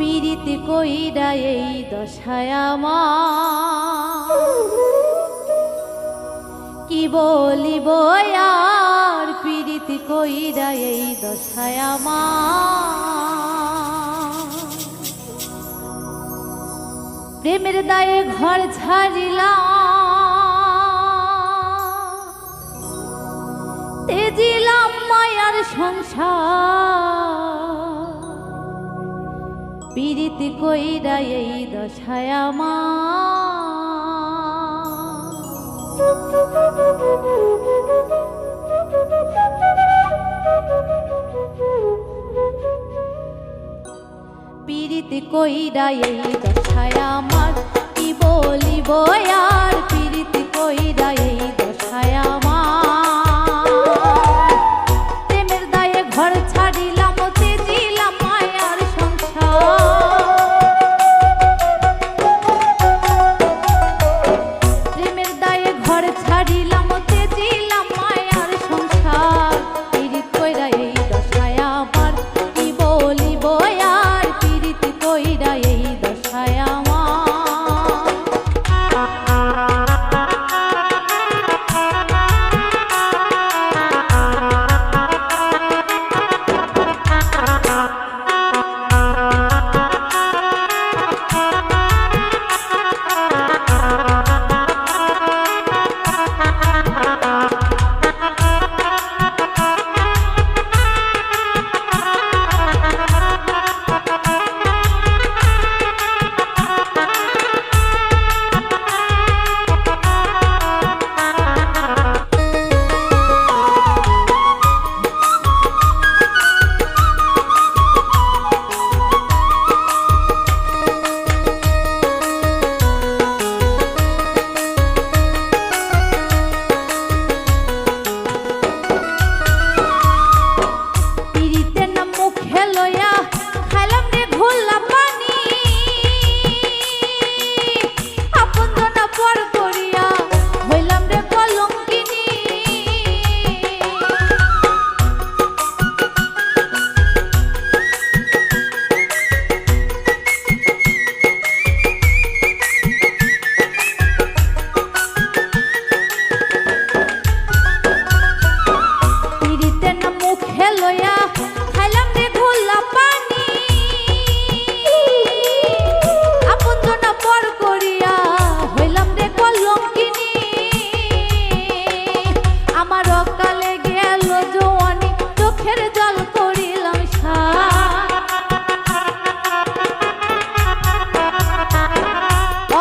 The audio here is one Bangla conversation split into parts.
পীড়িত কইরা এই দশায় আমার কি বলিব আর পীড়িত কইরা এই দশায় আমার প্রেমের দায়ে ঘর ছাড়িলাম তেজিলাম মায়ার সংসার পীড়িত কইরা এই দশায় পীড়িত কইরা এই দশায় আমার কি বলিব আর পীড়িত কইরা এই দশায় আমার প্রেমের দায়ে ঘর ছাড়িলাম তেজিলাম মায়ার প্রেমের দায়ে ঘর ছাড়িলাম তেজিলাম মায়ার সংসার পীড়িত কইরা এই দশায় আমার কি বলিব আর পীড়িত কইরা এই দশায়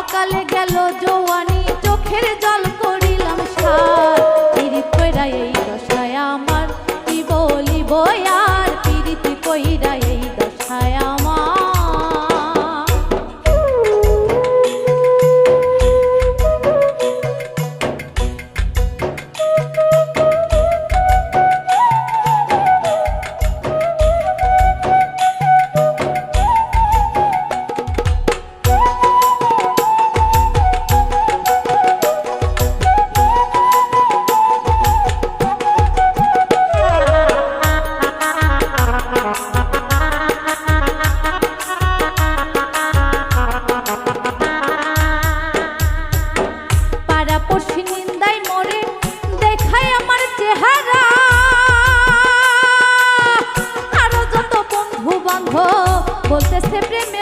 অকালে গেল জওয়ানি চোখের জল করিলাম সার পীড়িত কইরা এই দশায় আমার কি বলিব আর পীড়িত কইরা এই দশায় আমার বলতেছে প্রেমে